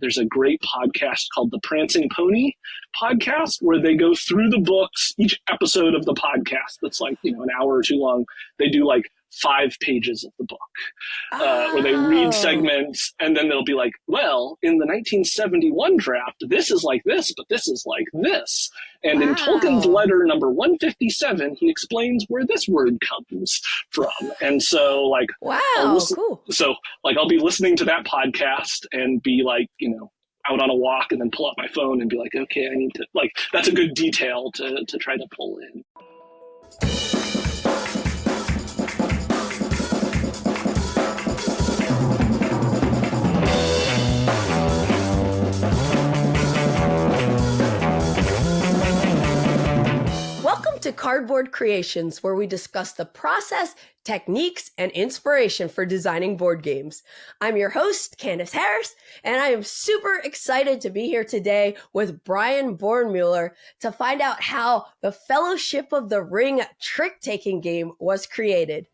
there's a great podcast called the Prancing Pony podcast where they go through the books, each episode of the podcast that's like, an hour or two long. They do like 5 pages of the book where they read segments, and then they'll be like, well, in the 1971 draft, this is like this, but this is like this. And in Tolkien's letter number 157, he explains where this word comes from. And so like, cool. So like, I'll be listening to that podcast and be like, out on a walk and then pull out my phone and be like, okay, I need to, like, that's a good detail to try to pull in. To Cardboard Creations, where we discuss the process, techniques, and inspiration for designing board games. I'm your host, Candice Harris, and I am super excited to be here today with Bryan Bornmueller to find out how the Fellowship of the Ring trick-taking game was created.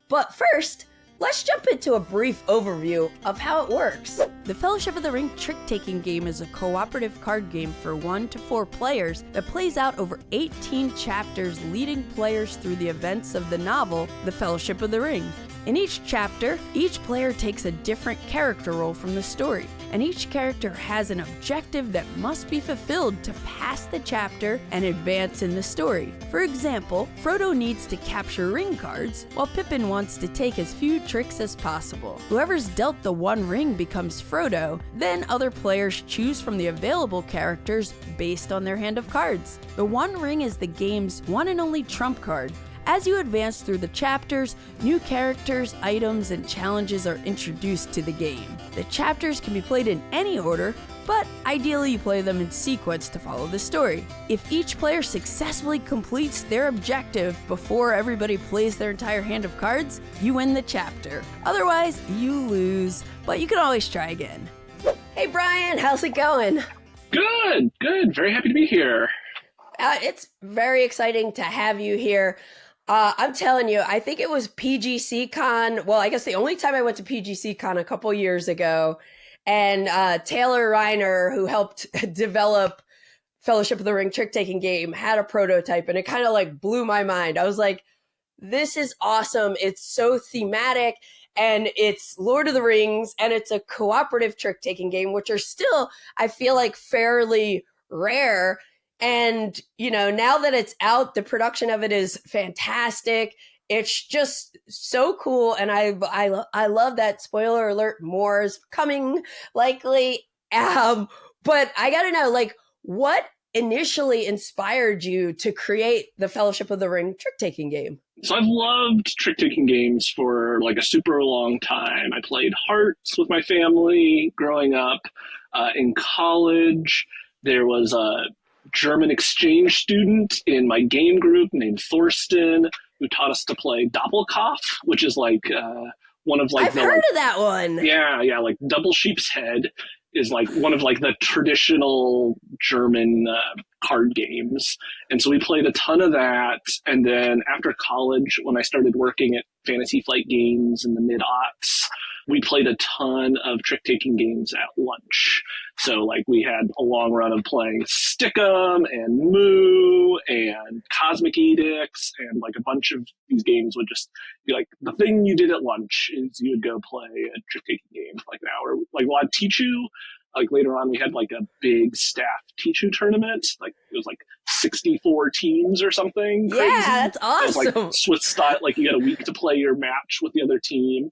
But first, let's jump into a brief overview of how it works. The Fellowship of the Ring trick-taking game is a cooperative card game for 1 to 4 players that plays out over 18 chapters, leading players through the events of the novel, The Fellowship of the Ring. In each chapter, each player takes a different character role from the story, and each character has an objective that must be fulfilled to pass the chapter and advance in the story. For example, Frodo needs to capture ring cards, while Pippin wants to take as few tricks as possible. Whoever's dealt the one ring becomes Frodo, then other players choose from the available characters based on their hand of cards. The One Ring is the game's one and only trump card. As you advance through the chapters, new characters, items, and challenges are introduced to the game. The chapters can be played in any order, but ideally you play them in sequence to follow the story. If each player successfully completes their objective before everybody plays their entire hand of cards, you win the chapter. Otherwise, you lose, but you can always try again. Hey Bryan, how's it going? Good. Very happy to be here. It's very exciting to have you here. I'm telling you, I think it was PGC Con. Well, I guess the only time I went to PGC Con a couple years ago. And Taylor Reiner, who helped develop Fellowship of the Ring trick-taking game, had a prototype. And it kind of like blew my mind. I was like, this is awesome. It's so thematic. And it's Lord of the Rings. And it's a cooperative trick-taking game, which are still, I feel like, fairly rare. And, now that it's out, the production of it is fantastic. It's just so cool. And I love that, spoiler alert, more is coming likely. But I got to know, like, what initially inspired you to create the Fellowship of the Ring trick-taking game? So I've loved trick-taking games for like a super long time. I played Hearts with my family growing up. In college, there was a German exchange student in my game group named Thorsten who taught us to play Doppelkopf, which is like one of like I've heard of that one. Yeah, like Double Sheep's Head is like one of like the traditional German card games. And so we played a ton of that. And then after college, when I started working at Fantasy Flight Games in the mid-aughts, we played a ton of trick-taking games at lunch. So like we had a long run of playing Stick'em and Moo and Cosmic Edicts, and like a bunch of these games would just be like, the thing you did at lunch is you would go play a trick-taking game for like an hour. Like we'll have Tichu. Like later on we had like a big staff Tichu tournament. Like it was like 64 teams or something crazy. Yeah, that's awesome. It was like Swiss style, like you got a week to play your match with the other team.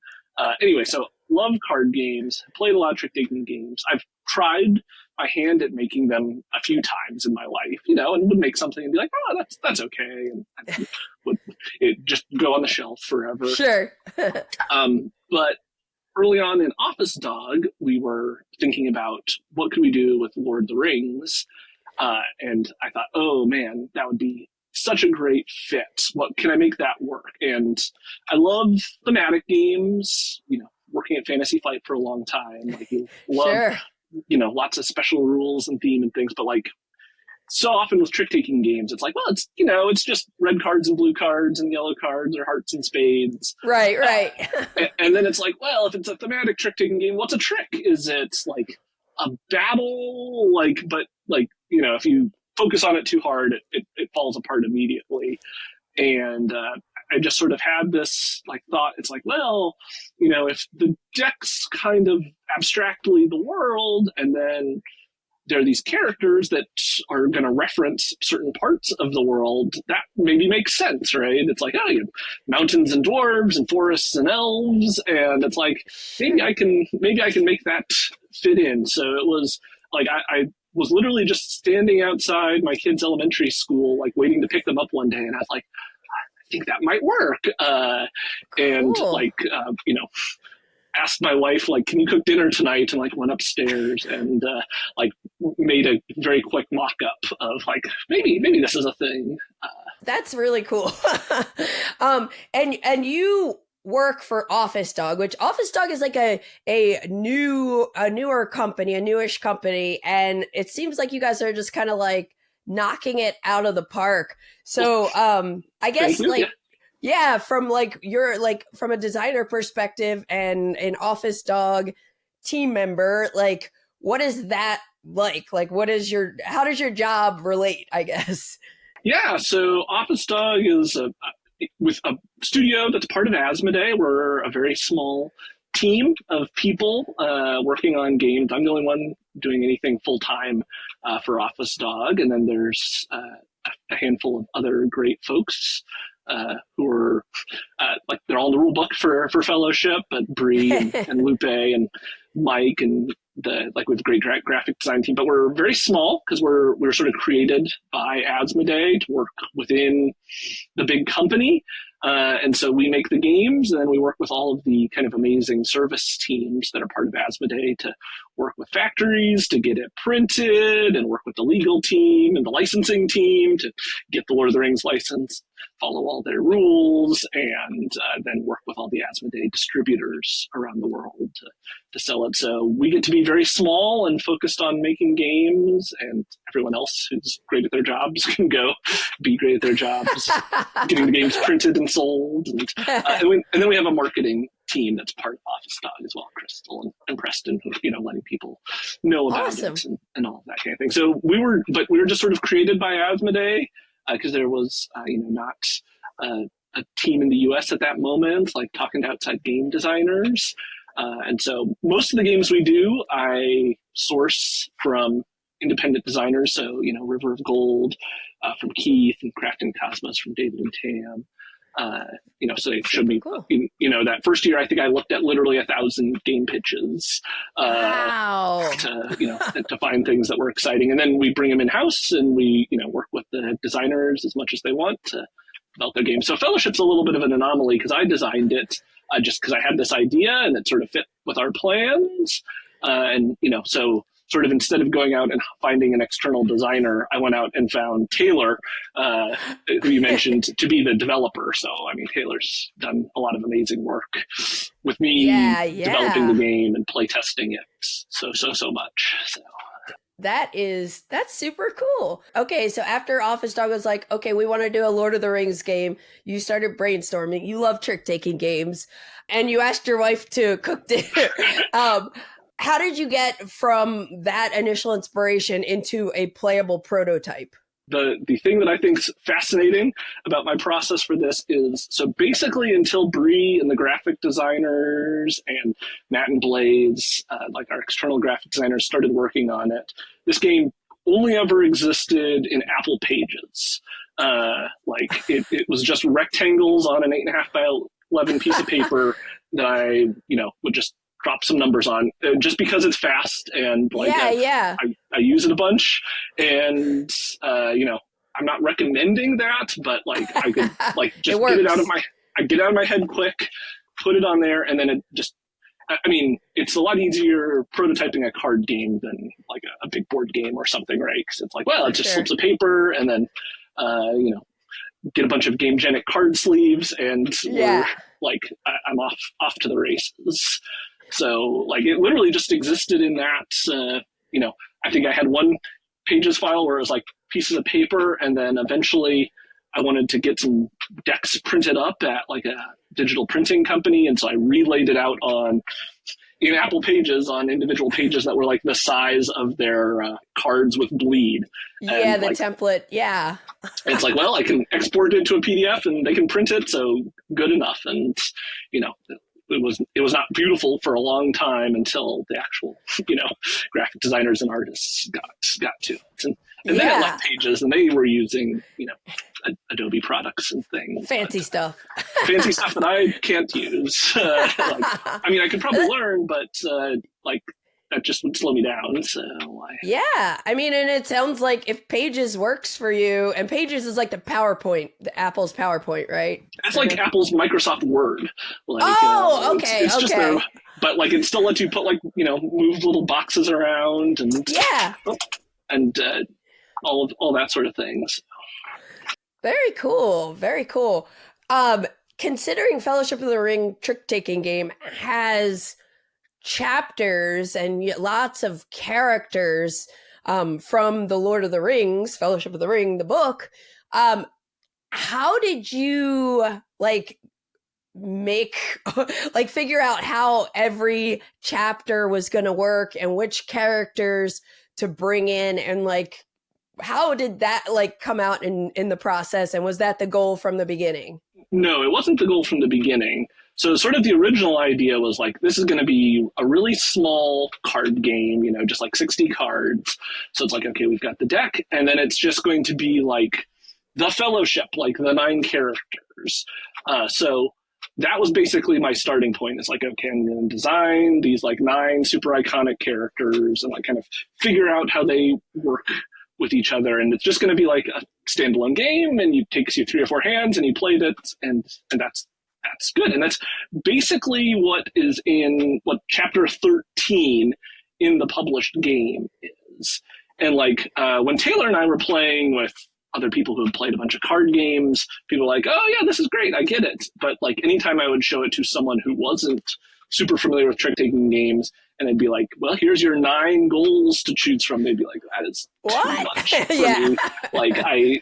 Anyway, so love card games, played a lot of trick-taking games. I've tried my hand at making them a few times in my life, and would make something and be like, oh, that's okay. And would it just go on the shelf forever. Sure. But early on in Office Dog, we were thinking about what could we do with Lord of the Rings. And I thought, oh man, that would be such a great fit. What can I make that work? And I love thematic games, working at Fantasy Flight for a long time. Like you love, sure. Lots of special rules and theme and things, but like so often with trick-taking games, it's like, well, it's just red cards and blue cards and yellow cards or hearts and spades. Right. And then it's like, well, if it's a thematic trick-taking game, what's a trick? Is it like a battle, like, but like, if you focus on it too hard, it falls apart immediately. And I just sort of had this like thought. It's like, well, if the deck's kind of abstractly the world, and then there are these characters that are going to reference certain parts of the world, that maybe makes sense, right? It's like, oh, you have mountains and dwarves and forests and elves, and it's like maybe I can make that fit in. So it was like I was literally just standing outside my kids' elementary school, like waiting to pick them up one day, and I was like, I think that might work, and Cool. like asked my wife, like, can you cook dinner tonight? And like went upstairs and like made a very quick mock-up of like, maybe this is a thing. That's really cool. And you work for Office Dog, which Office Dog is like a newer company, a newish company. And it seems like you guys are just kind of like knocking it out of the park. So I guess like, yeah, from like from a designer perspective and an Office Dog team member, like what is that like? Like how does your job relate, I guess? Yeah, so Office Dog is with a studio that's part of Asmodee. We're a very small team of people working on games. I'm the only one doing anything full time for Office Dog, and then there's a handful of other great folks who are like they're all in the rule book for Fellowship, but Bree and Lupe and Mike and we have a great graphic design team, but we're very small because we're sort of created by Asmodee to work within the big company. And so we make the games, and then we work with all of the kind of amazing service teams that are part of Asmodee to work with factories to get it printed, and work with the legal team and the licensing team to get the Lord of the Rings license, follow all their rules, and then work with all the Asmodee distributors around the world to sell it. So we get to be very small and focused on making games, and everyone else who's great at their jobs can go be great at their jobs, getting the games printed and sold. And then we have a marketing team that's part of Office Dog as well, Crystal and Preston, letting people know about it and all of that kind of thing. So we were just sort of created by Asmodee because there was, not a team in the US at that moment, like talking to outside game designers. And so most of the games we do, I source from independent designers. So, River of Gold from Keith, and Craft and Cosmos from David and Tam. So they showed me, cool. That first year, I think I looked at literally 1,000 game pitches Wow. to find things that were exciting. And then we bring them in-house, and we, work with the designers as much as they want to develop their game. So Fellowship's a little bit of an anomaly because I designed it just because I had this idea and it sort of fit with our plans. So sort of instead of going out and finding an external designer, I went out and found Taylor, who you mentioned, to be the developer. So, Taylor's done a lot of amazing work with me, developing the game and playtesting it so much. So. That's super cool. Okay, so after Office Dog was like, okay, we want to do a Lord of the Rings game, you started brainstorming. You love trick-taking games, and you asked your wife to cook dinner. How did you get from that initial inspiration into a playable prototype? The thing that I think is fascinating about my process for this is, so basically until Bree and the graphic designers and Matt and Blaze, like our external graphic designers, started working on it, this game only ever existed in Apple Pages. It was just rectangles on an 8.5 by 11 piece of paper that I, would just drop some numbers on just because it's fast and I use it a bunch, and I'm not recommending that, but I could just get it out of my head quick, put it on there, and then it just, it's a lot easier prototyping a card game than like a big board game or something, right? Because it's it just slips of paper, and then get a bunch of Gamegenic card sleeves, and I'm off to the races. So it literally just existed in that, I think I had one Pages file where it was pieces of paper, and then eventually I wanted to get some decks printed up at a digital printing company. And so I relayed it out on in Apple Pages on individual pages that were like the size of their cards with bleed. Yeah, And the like, template. Yeah. it's like, well, I can export it to a PDF and they can print it, so good enough. And you know, it was not beautiful for a long time until the actual graphic designers and artists got to it. And then it Yeah. left Pages, and they were using Adobe products and things, Fancy but, stuff. fancy stuff that I can't use. I mean, I could probably learn, but like that just would slow me down. So Yeah. I mean, and it sounds like if Pages works for you, and Pages is like the PowerPoint, the Apple's PowerPoint, right? it's like Apple's Microsoft Word. Like, Oh, okay, it's just okay. their, but like it still lets you put like move little boxes around and Yeah. and all that sort of things. Very cool. Very cool. Considering Fellowship of the Ring trick-taking game has chapters and lots of characters from the Lord of the Rings, Fellowship of the Ring, the book, how did you make figure out how every chapter was going to work and which characters to bring in, and how did that come out in the process, and was that the goal from the beginning? No, it wasn't the goal from the beginning. So sort of the original idea was like, this is going to be a really small card game, just like 60 cards. So it's like, okay, we've got the deck, and then it's just going to be like the Fellowship, like the 9 characters. So that was basically my starting point. It's like, okay, I'm going to design these like 9 super iconic characters and like kind of figure out how they work with each other. And it's just going to be like a standalone game, and it takes you 3 or 4 hands and you played it, and that's good. And that's basically what is in what chapter 13 in the published game is. And when Taylor and I were playing with other people who had played a bunch of card games, people were like, oh yeah, this is great, I get it. But anytime I would show it to someone who wasn't super familiar with trick-taking games, and they'd be like, well, here's your 9 goals to choose from, they'd be like, that is too much for me.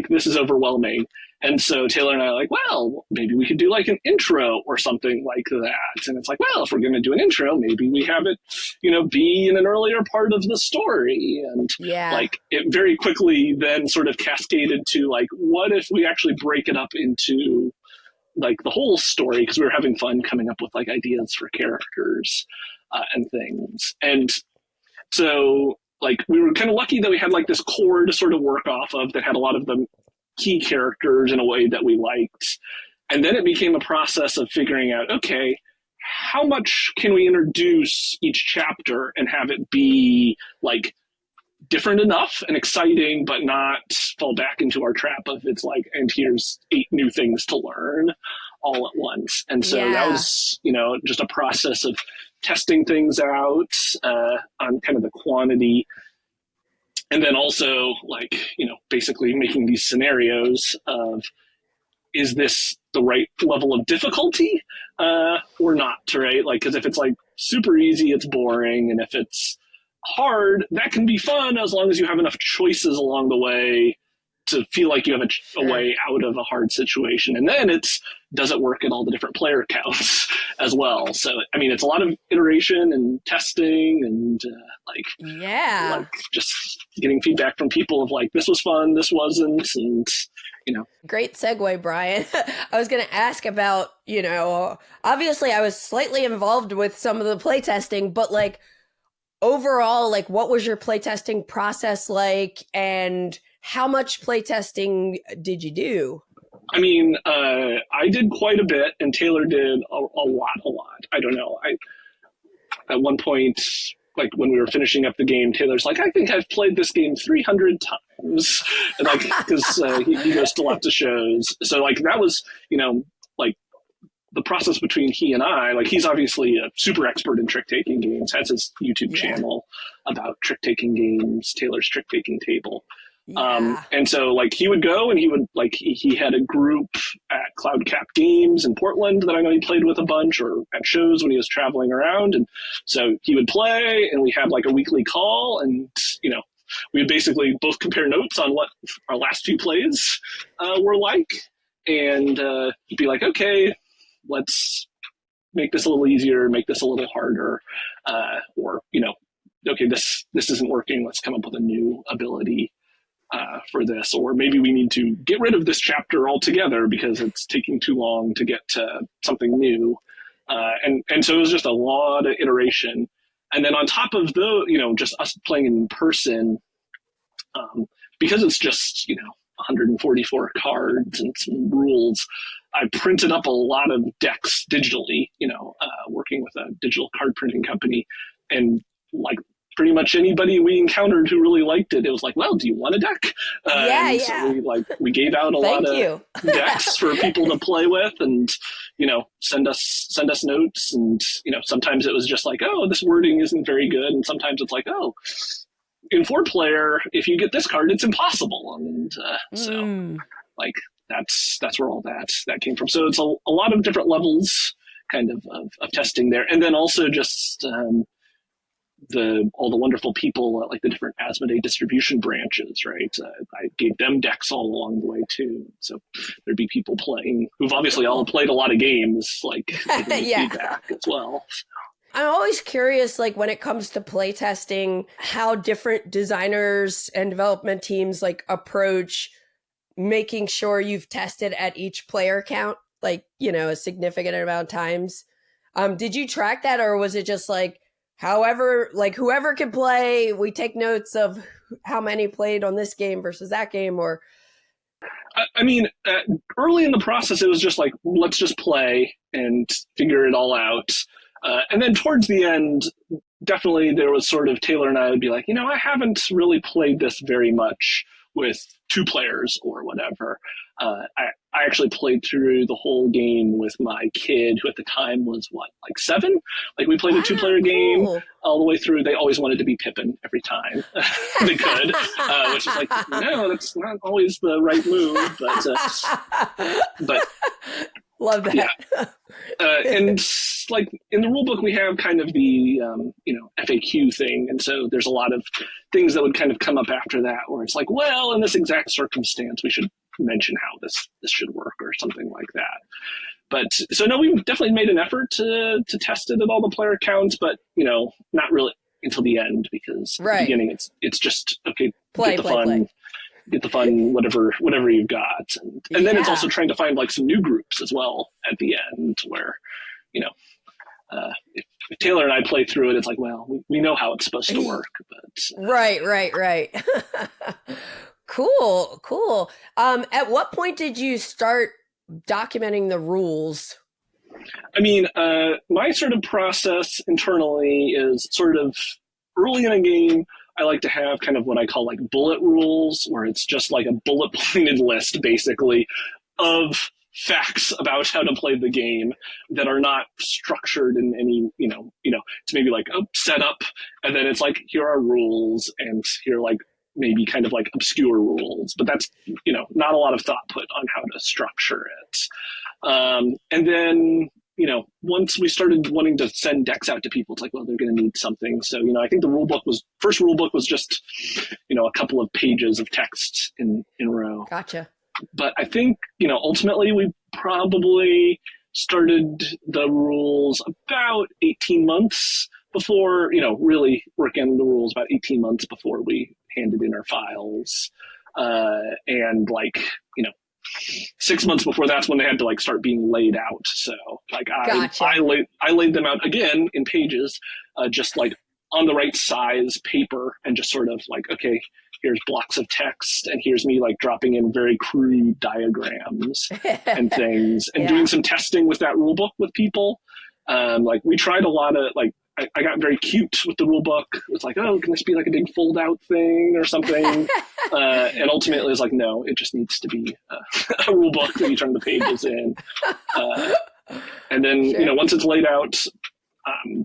This is overwhelming. And so Taylor and I are like, well, maybe we could do like an intro or something like that. And it's like, well, if we're going to do an intro, maybe we have it, be in an earlier part of the story. And it very quickly then sort of cascaded to what if we actually break it up into the whole story, because we were having fun coming up with ideas for characters and things. And so we were kind of lucky that we had this core to sort of work off of that had a lot of the key characters in a way that we liked. And then it became a process of figuring out, okay, how much can we introduce each chapter and have it be different enough and exciting, but not fall back into our trap of it's and here's 8 new things to learn all at once. And so that was, just a process of testing things out on kind of the quantity. And then also basically making these scenarios of, is this the right level of difficulty or not, right? Because if it's super easy, it's boring. And if it's hard, that can be fun as long as you have enough choices along the way to feel like you have a way out of a hard situation. And then does it work at all the different player counts as well? So, I mean, it's a lot of iteration and testing and just getting feedback from people of this was fun, this wasn't, and Great segue, Bryan. I was going to ask about, obviously I was slightly involved with some of the playtesting, but overall, what was your playtesting process like, and how much playtesting did you do? I mean, I did quite a bit, and Taylor did a lot. I don't know. At one point, when we were finishing up the game, Taylor's like, I think I've played this game 300 times, and because he goes to lots of shows. So that was, the process between he and I, he's obviously a super expert in trick-taking games, has his YouTube channel about trick-taking games, Taylor's Trick-Taking Table. And so he would go and he would he had a group at Cloud Cap Games in Portland that I know he played with a bunch, or at shows when he was traveling around. And so he would play, and we had a weekly call, and we would basically both compare notes on what our last few plays were like, and be like, okay, let's make this a little easier, make this a little harder, or okay, this isn't working. Let's come up with a new ability for this, or maybe we need to get rid of this chapter altogether because it's taking too long to get to something new. And so it was just a lot of iteration. And then on top of just us playing in person, because it's just 144 cards and some rules, I printed up a lot of decks digitally. Working with a digital card printing company, and like pretty much anybody we encountered who really liked it, it was like, well, do you want a deck? Yeah. So we gave out a lot of decks for people to play with, and send us notes, and sometimes it was just like, oh, this wording isn't very good, and sometimes it's like, oh, in 4-player, if you get this card, it's impossible, and so like that's where all that came from. So it's a lot of different levels kind of testing there, and then also just all the wonderful people at like the different Asmodee distribution branches, right? I gave them decks all along the way too. So there'd be people playing who've obviously all played a lot of games, like feedback as well. I'm always curious, like when it comes to play testing, how different designers and development teams like approach making sure you've tested at each player count, like, a significant amount of times. Did you track that, or was it just like, whoever can play, we take notes of how many played on this game versus that game? Or I mean, early in the process, it was just like, let's just play and figure it all out. And then towards the end, definitely there was sort of Taylor and I would be like, I haven't really played this very much with 2 players or whatever. I actually played through the whole game with my kid, who at the time was like 7. Like we played a 2-player game all the way through. They always wanted to be Pippin every time they could, which is like, no, that's not always the right move. But love that. Yeah. And like in the rule book, we have kind of the FAQ thing, and so there's a lot of things that would kind of come up after that, where it's like, well, in this exact circumstance, we should mention how this should work or something like that. But so no, we definitely made an effort to test it at all the player counts, but not really until the end, because at the beginning it's just okay, play. Get the fun, whatever you've got, and then it's also trying to find like some new groups as well at the end, where if Taylor and I play through it, it's like, well, we know how it's supposed to work, but right. Cool. At what point did you start documenting the rules? I mean, my sort of process internally is sort of early in a game, I like to have kind of what I call like bullet rules, where it's just like a bullet pointed list, basically, of facts about how to play the game that are not structured in any, it's maybe like a setup, and then it's like, here are rules, and here are like maybe kind of like obscure rules, but that's, not a lot of thought put on how to structure it. And then, once we started wanting to send decks out to people, it's like, well, they're going to need something. So, I think the first rule book was just, a couple of pages of text in row. Gotcha. But I think, ultimately we probably started the rules about 18 months before, really working on the rules about 18 months before we handed in our files. And like, 6 months before, that's when they had to like start being laid out. So like Gotcha. I laid them out again in pages, just like on the right size paper, and just sort of like, okay, here's blocks of text, and here's me like dropping in very crude diagrams and things, and doing some testing with that rule book with people. Like we tried a lot of like, I got very cute with the rule book. It's like, oh, can this be like a big fold out thing or something? And ultimately it's like, no, it just needs to be a rule book that you turn the pages in. And then, once it's laid out,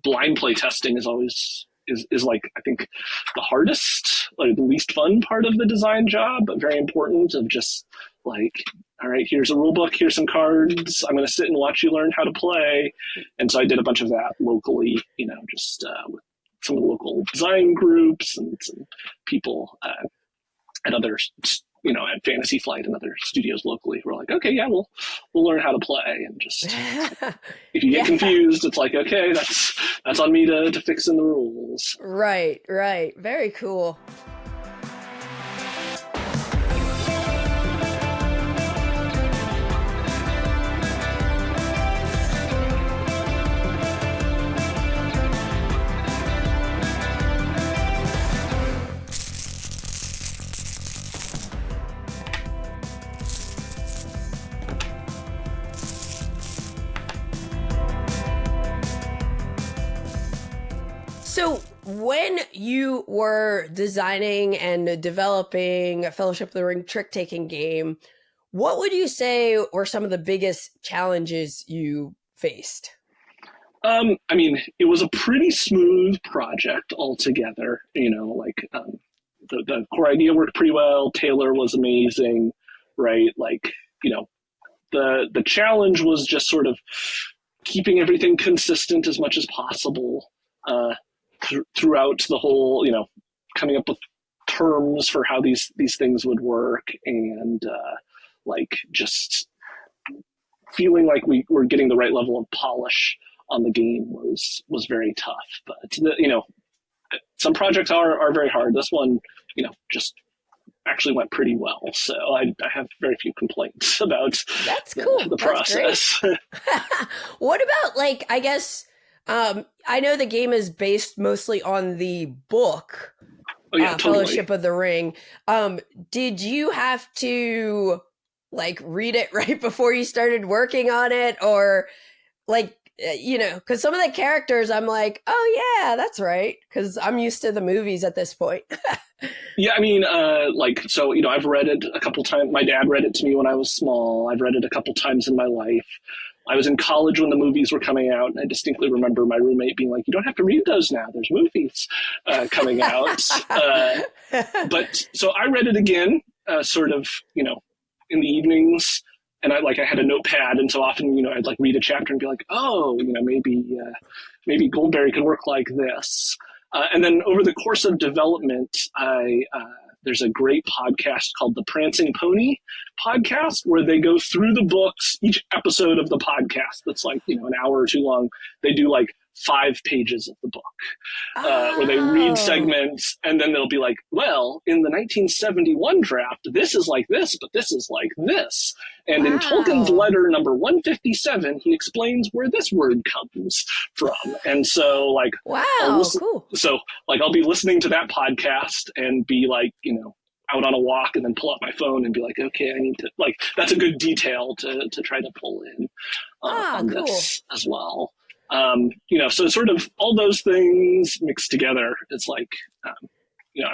blind play testing is always is like, I think the hardest, like the least fun part of the design job, but very important, of just like, all right, here's a rule book, here's some cards, I'm going to sit and watch you learn how to play. And so I did a bunch of that locally, just with some of the local design groups and some people at other, at Fantasy Flight and other studios locally who are like, okay, yeah, we'll learn how to play, and just if you get confused, it's like, okay, that's on me to fix in the rules. Right. Very cool. So when you were designing and developing a Fellowship of the Ring trick-taking game, what would you say were some of the biggest challenges you faced? It was a pretty smooth project altogether. The core idea worked pretty well. Taylor was amazing, right? The challenge was just sort of keeping everything consistent as much as possible throughout the whole, coming up with terms for how these things would work, and just feeling like we were getting the right level of polish on the game was very tough. But some projects are very hard. This one, just actually went pretty well. So I have very few complaints about That's cool. the process. What about I guess I know the game is based mostly on the book. Oh yeah, totally. Fellowship of the Ring. Did you have to read it right before you started working on it, or because some of the characters I'm like, oh yeah, that's right, because I'm used to the movies at this point. Yeah, I've read it a couple times. My dad read it to me when I was small. I've read it a couple times in my life. I was in college when the movies were coming out, and I distinctly remember my roommate being like, you don't have to read those now. There's movies coming out. But so I read it again, in the evenings, and I had a notepad, and so often, I'd read a chapter and be like, oh, maybe Goldberry could work like this. And then over the course of development, there's a great podcast called the Prancing Pony podcast, where they go through the books. Each episode of the podcast that's an hour or two long, they do 5 pages of the book, where they read segments, and then they'll be like, well, in the 1971 draft, this is like this, but this is like this. And in Tolkien's letter number 157, he explains where this word comes from. And so cool. So I'll be listening to that podcast and be out on a walk, and then pull out my phone and be like, okay, I need to that's a good detail to try to pull in on cool. this as well. So sort of all those things mixed together, it's I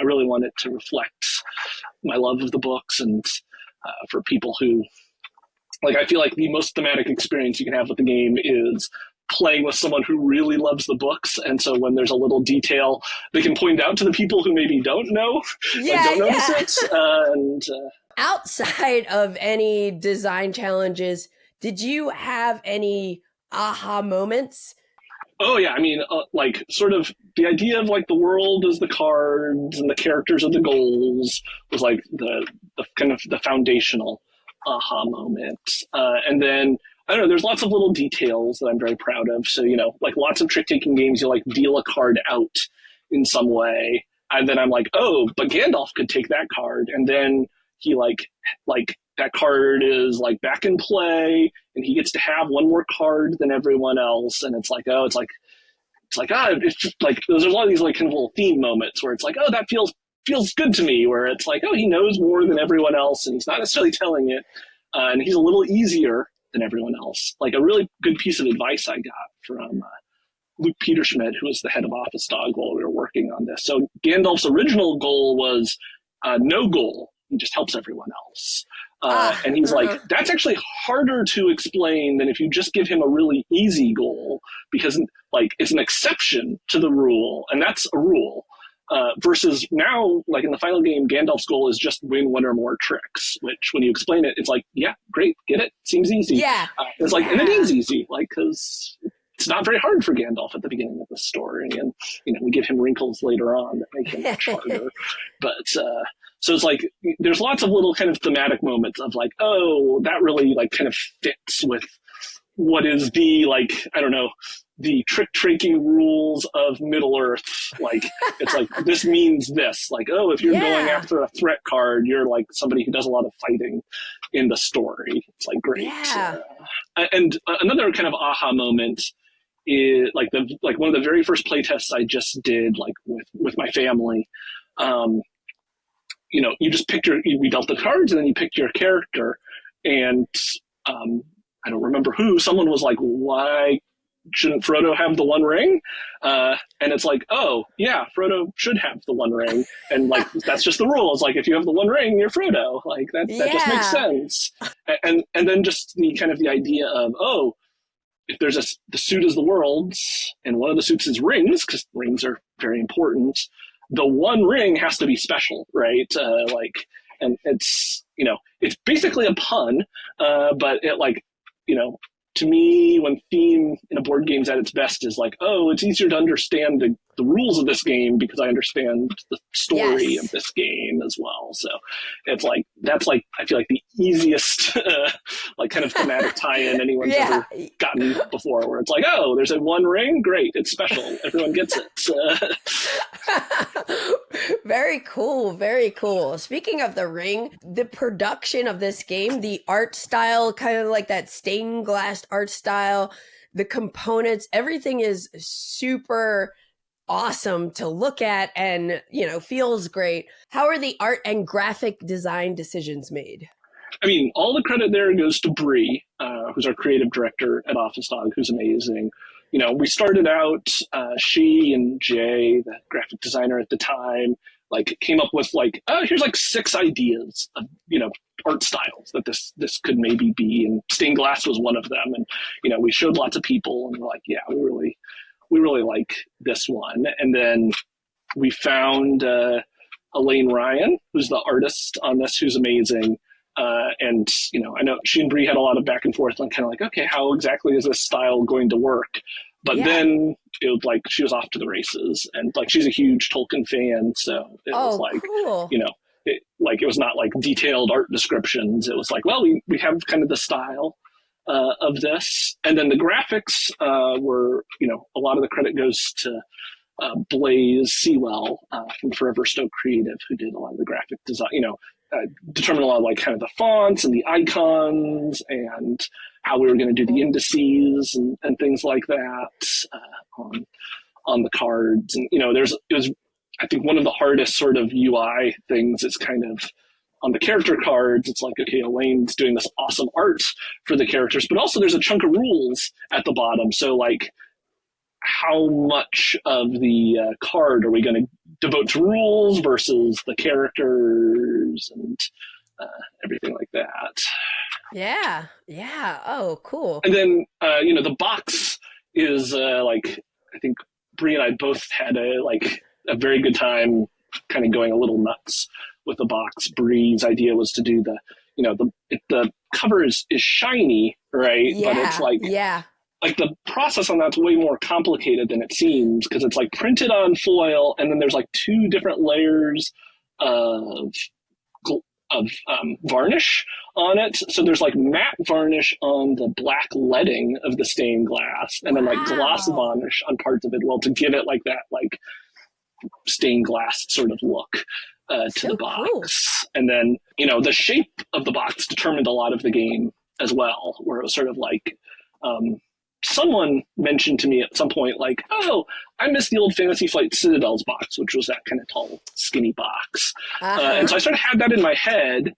really want it to reflect my love of the books, and for people who I feel like the most thematic experience you can have with the game is playing with someone who really loves the books. And so when there's a little detail, they can point out to the people who maybe don't know, don't notice it. Outside of any design challenges, did you have any aha moments? Oh yeah, sort of the idea of the world as the cards and the characters of the goals was the kind of the foundational aha moment. And then I don't know, there's lots of little details that I'm very proud of. So, lots of trick-taking games, you deal a card out in some way. And then I'm like, oh, but Gandalf could take that card. And then he that card is back in play, and he gets to have one more card than everyone else. And it's just there's a lot of these kind of little theme moments where it's oh, that feels good to me, where it's oh, he knows more than everyone else, and he's not necessarily telling it. And he's a little easier than everyone else. A really good piece of advice I got from Luke Peterschmidt, who was the head of Office Dog while we were working on this. So Gandalf's original goal was no goal. He just helps everyone else. And he's that's actually harder to explain than if you just give him a really easy goal, because it's an exception to the rule, and that's a rule. Versus now, in the final game, Gandalf's goal is just win one or more tricks, which when you explain it, it's yeah, great, get it, seems easy. Yeah. And it is easy, because it's not very hard for Gandalf at the beginning of the story, and we give him wrinkles later on that make him much harder. But So it's like there's lots of little kind of thematic moments of like, oh, that really like kind of fits with what is the like, I don't know, the trick-taking rules of Middle Earth. Like, it's like, this means this. Like, oh, if you're going after a threat card, you're like somebody who does a lot of fighting in the story. It's like, great. Yeah. And another kind of aha moment is like one of the very first playtests I just did, like with my family. You just picked we dealt the cards and then you picked your character. And I don't remember someone was like, why shouldn't Frodo have the One Ring? And it's like, oh, yeah, Frodo should have the One Ring. And like, that's just the rule. It's like, if you have the One Ring, you're Frodo. Like, that just makes sense. And then just the kind of the idea of, oh, if there's the suit is the world's, and one of the suits is rings, because rings are very important, the One Ring has to be special, right? And it's, it's basically a pun, but it like, to me, when theme in a board game's at its best is like, oh, it's easier to understand the rules of this game because I understand the story of this game as well. So it's like, that's like, I feel like the easiest, like kind of thematic tie-in anyone's ever gotten before, where it's like, oh, there's a One Ring? Great. It's special. Everyone gets it. Very cool. Very cool. Speaking of the ring, the production of this game, the art style, kind of like that stained glass art style, the components, everything is super awesome to look at and, feels great. How are the art and graphic design decisions made? I mean, all the credit there goes to Bree, who's our creative director at Office Dog, who's amazing. We started out, she and Jay, the graphic designer at the time, like came up with like, oh, here's like 6 ideas of, art styles that this could maybe be. And stained glass was one of them. And, we showed lots of people and we're like, yeah, we really like this one. And then we found Elaine Ryan, who's the artist on this, who's amazing. And, I know she and Bree had a lot of back and forth on kind of like, okay, how exactly is this style going to work? But then it was like she was off to the races, and like she's a huge Tolkien fan. So it was like, cool. It was not like detailed art descriptions. It was like, well, we have kind of the style of this. And then the graphics were, a lot of the credit goes to Blaze Sewell from Forever Stoke Creative, who did a lot of the graphic design, determined a lot of like kind of the fonts and the icons and how we were going to do the indices and things like that on the cards. And, it was, I think one of the hardest sort of UI things is kind of on the character cards. It's like, okay, Elaine's doing this awesome art for the characters, but also there's a chunk of rules at the bottom. So like, how much of the card are we going to devote to rules versus the characters and everything like that. Yeah. Oh, cool. And then, the box is I think Bree and I both had a very good time kind of going a little nuts with the box. Bree's idea was to do the cover is shiny, right? Yeah. But it's like the process on that's way more complicated than it seems, because it's like printed on foil, and then there's like 2 different layers of varnish on it. So there's like matte varnish on the black leading of the stained glass, and then like gloss varnish on parts of it. Well, to give it like that like stained glass sort of look to the box. Cool. And then the shape of the box determined a lot of the game as well, where it was sort of like. Someone mentioned to me at some point, like, oh, I miss the old Fantasy Flight Citadel's box, which was that kind of tall, skinny box. And so I sort of had that in my head.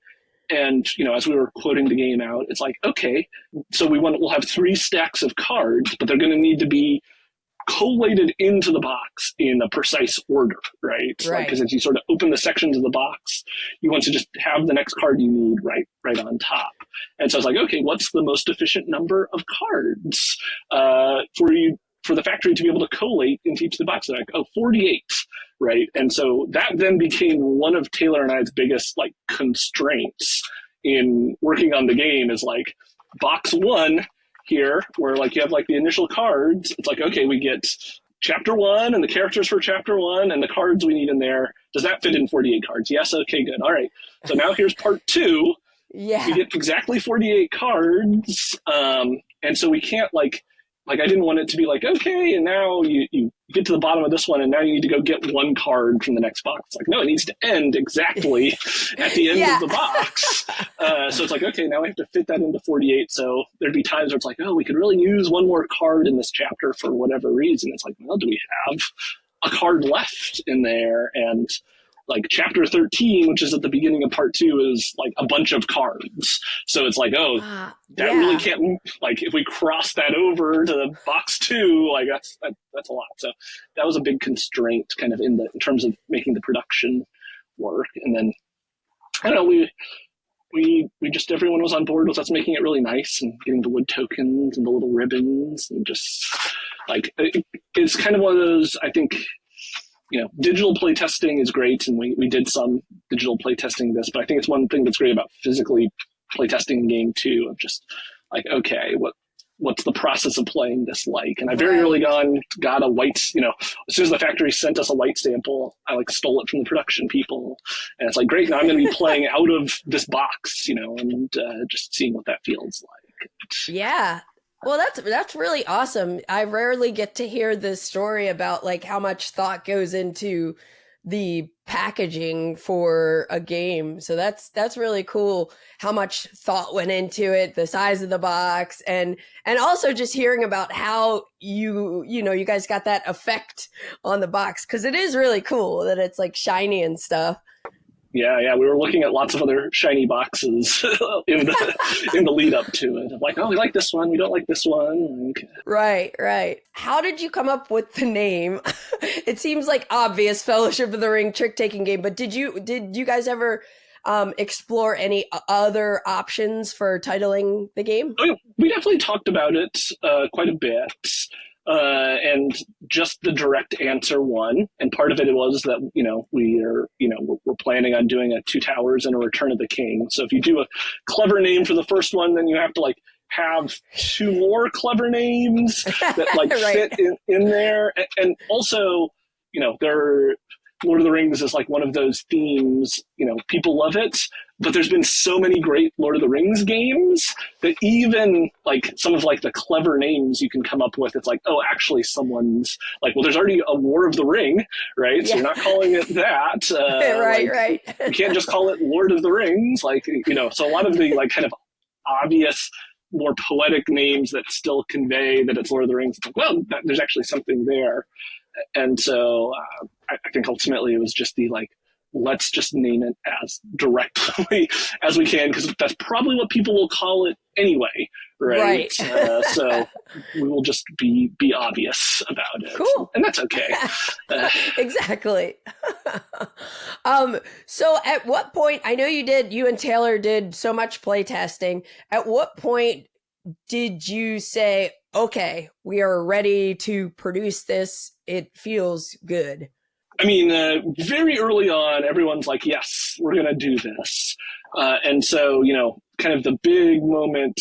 And, as we were quoting the game out, it's like, okay, so we'll have 3 stacks of cards, but they're going to need to be collated into the box in a precise order, right? Because as you sort of open the sections of the box, you want to just have the next card you need right on top. And so I was like, okay, what's the most efficient number of cards for the factory to be able to collate into each of the boxes? Like, 48, right? And so that then became one of Taylor and I's biggest like constraints in working on the game, is like box 1 here, where like you have like the initial cards. It's like, okay, we get chapter 1 and the characters for chapter 1 and the cards we need in there. Does that fit in 48 cards? Yes. Okay, good. All right. So now here's part 2. Yeah. We get exactly 48 cards. And so we can't like I didn't want it to be like, okay, and now you get to the bottom of this one and now you need to go get one card from the next box. Like, no, it needs to end exactly at the end of the box. So it's like, okay, now we have to fit that into 48. So there'd be times where it's like, oh, we could really use one more card in this chapter for whatever reason. It's like, well, do we have a card left in there? And like chapter 13, which is at the beginning of part 2, is like a bunch of cards. So it's like, oh, that really can't, like if we cross that over to box 2, like that's a lot. So that was a big constraint kind of in terms of making the production work. And then I don't know, we just, everyone was on board with us making it really nice and getting the wood tokens and the little ribbons and just like, it's kind of one of those, I think, digital playtesting is great, and we did some digital playtesting this, but I think it's one thing that's great about physically playtesting a game too, of just like, okay, what's the process of playing this like? And I very early on got a white, as soon as the factory sent us a white sample, I like stole it from the production people, and it's like, great, now I'm going to be playing out of this box, and just seeing what that feels like. Yeah. Well, that's really awesome. I rarely get to hear this story about like how much thought goes into the packaging for a game. So that's really cool how much thought went into it, the size of the box, and also just hearing about how you guys got that effect on the box, because it is really cool that it's like shiny and stuff. Yeah, we were looking at lots of other shiny boxes in the lead up to it. I'm like, oh, we like this one, we don't like this one. Right. How did you come up with the name? It seems like obvious, Fellowship of the Ring trick-taking game, but did you guys ever explore any other options for titling the game? Oh, yeah. We definitely talked about it quite a bit. And just the direct answer won. And part of it was that, we're planning on doing a Two Towers and a Return of the King. So if you do a clever name for the first one, then you have to like have 2 more clever names that like right. fit in there. And also, Lord of the Rings is like one of those themes, people love it, but there's been so many great Lord of the Rings games that even like some of like the clever names you can come up with, it's like, oh, actually someone's like, well, there's already a War of the Ring, right? Yeah. So you're not calling it that. Right. You can't just call it Lord of the Rings. Like, so a lot of the like kind of obvious, more poetic names that still convey that it's Lord of the Rings. It's like, well, there's actually something there. And so I think ultimately it was just the like, let's just name it as directly as we can, because that's probably what people will call it anyway, right? So we will just be obvious about it. Cool. And that's okay. Exactly. So at what point, I know you and Taylor did so much playtesting. At what point did you say, okay, we are ready to produce this? It feels good. I mean, very early on, everyone's like, yes, we're going to do this. And so, kind of the big moment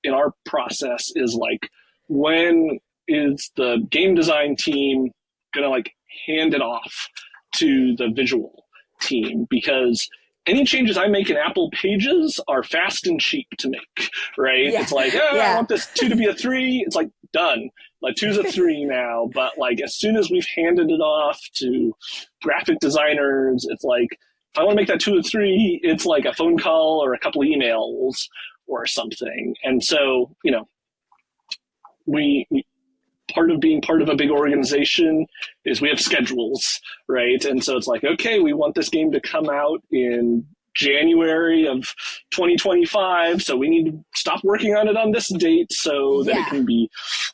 in our process is like, when is the game design team going to like hand it off to the visual team? Because any changes I make in Apple Pages are fast and cheap to make, right? Yeah. It's like, I want this 2 to be a 3. It's like, done. Like 2's a 3 now. But like as soon as we've handed it off to graphic designers, it's like, if I want to make that 2 a 3, it's like a phone call or a couple of emails or something. And so, we part of being part of a big organization is we have schedules, right? And so it's like, okay, we want this game to come out in January of 2025, so we need to stop working on it on this date so that it can be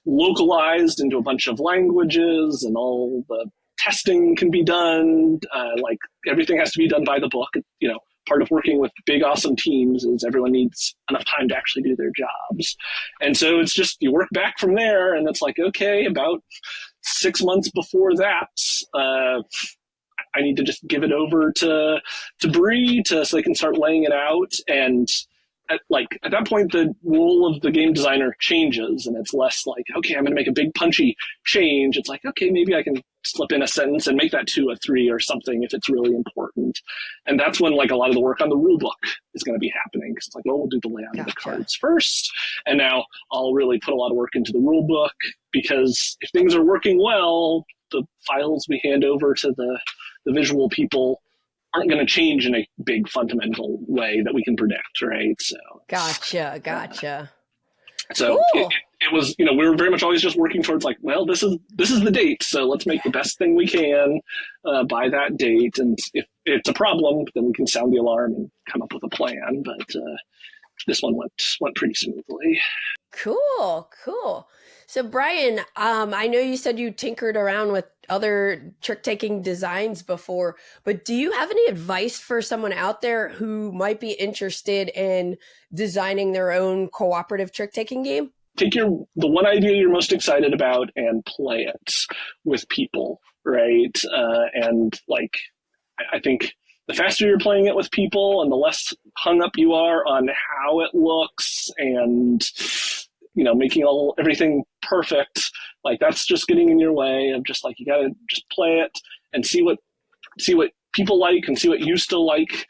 localized into a bunch of languages and all the testing can be done. Like everything has to be done by the book. Part of working with big, awesome teams is everyone needs enough time to actually do their jobs. And so it's just, you work back from there, and it's like, okay, about 6 months before that, I need to just give it over to Bree so they can start laying it out. And at that point, the role of the game designer changes, and it's less like, okay, I'm going to make a big punchy change. It's like, okay, maybe I can slip in a sentence and make that 2 a 3 or something if it's really important. And that's when like a lot of the work on the rule book is going to be happening, because it's like, well, we'll do the layout of the cards first, and now I'll really put a lot of work into the rule book, because if things are working well, the files we hand over to the visual people aren't going to change in a big fundamental way that we can predict, right? So Gotcha. So cool. it was, we were very much always just working towards like, well, this is the date, so let's make the best thing we can by that date, and if it's a problem, then we can sound the alarm and come up with a plan. But this one went pretty smoothly. Cool. So Bryan, I know you said you tinkered around with other trick-taking designs before, but do you have any advice for someone out there who might be interested in designing their own cooperative trick-taking game? Take the one idea you're most excited about and play it with people, right? And like, I think the faster you're playing it with people and the less hung up you are on how it looks and making everything perfect, like that's just getting in your way of just like, you gotta just play it and see what people like and see what you still like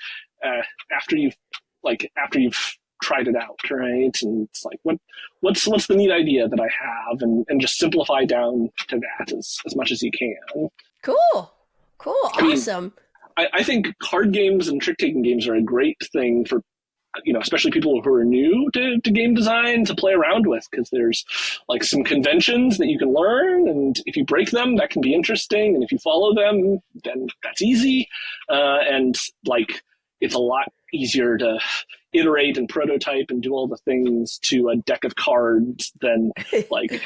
after you've tried it out, right? And it's like, what's the neat idea that I have, and just simplify down to that as much as you can. Cool, awesome. I think card games and trick-taking games are a great thing for, especially people who are new to game design to play around with, because there's like some conventions that you can learn, and if you break them, that can be interesting, and if you follow them, then that's easy. And like, it's a lot easier to iterate and prototype and do all the things to a deck of cards than like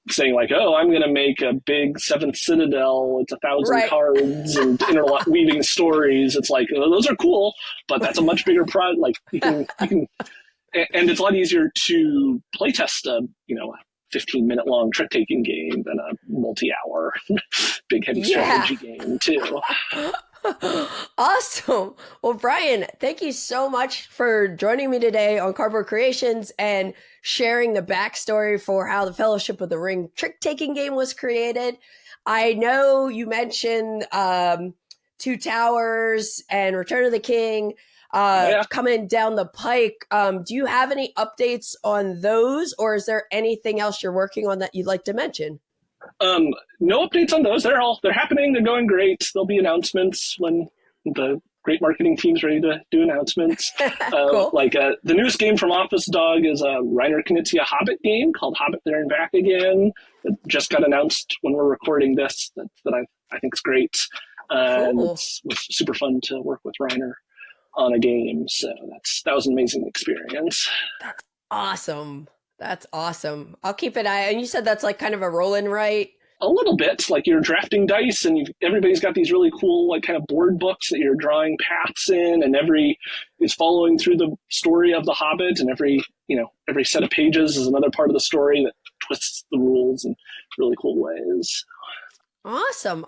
saying like, oh, I'm going to make a big Seventh Citadel. It's 1,000 cards and interweaving stories. It's like, oh, those are cool, but that's a much bigger project. Like you can, and it's a lot easier to playtest a 15-minute long trick-taking game than a multi-hour big heavy strategy game too. Awesome. Well, Bryan, thank you so much for joining me today on Cardboard Creations and sharing the backstory for how the Fellowship of the Ring trick-taking game was created. I know you mentioned Two Towers and Return of the King coming down the pike. Do you have any updates on those, or is there anything else you're working on that you'd like to mention? No updates on those. They're happening. They're going great. There'll be announcements when the great marketing team's ready to do announcements. Cool. Like the newest game from Office Dog is a Reiner Knizia Hobbit game called Hobbit There and Back Again. It just got announced when we're recording this. That I think is great. And it was super fun to work with Reiner on a game. So that was an amazing experience. That's awesome. That's awesome. I'll keep an eye. And you said that's like kind of a roll-in, right? A little bit. Like you're drafting dice, and everybody's got these really cool, like kind of board books that you're drawing paths in, and every is following through the story of the Hobbit, and every set of pages is another part of the story that twists the rules in really cool ways. Awesome.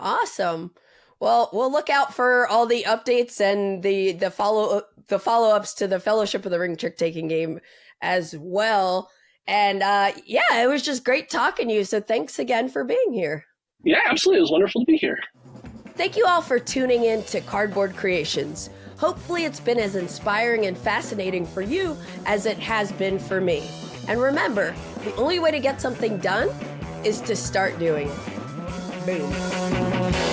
Well, we'll look out for all the updates and the follow-ups to the Fellowship of the Ring trick-taking game as well. And it was just great talking to you. So thanks again for being here. Yeah, absolutely. It was wonderful to be here. Thank you all for tuning in to Cardboard Creations. Hopefully it's been as inspiring and fascinating for you as it has been for me. And remember, the only way to get something done is to start doing it. Boom.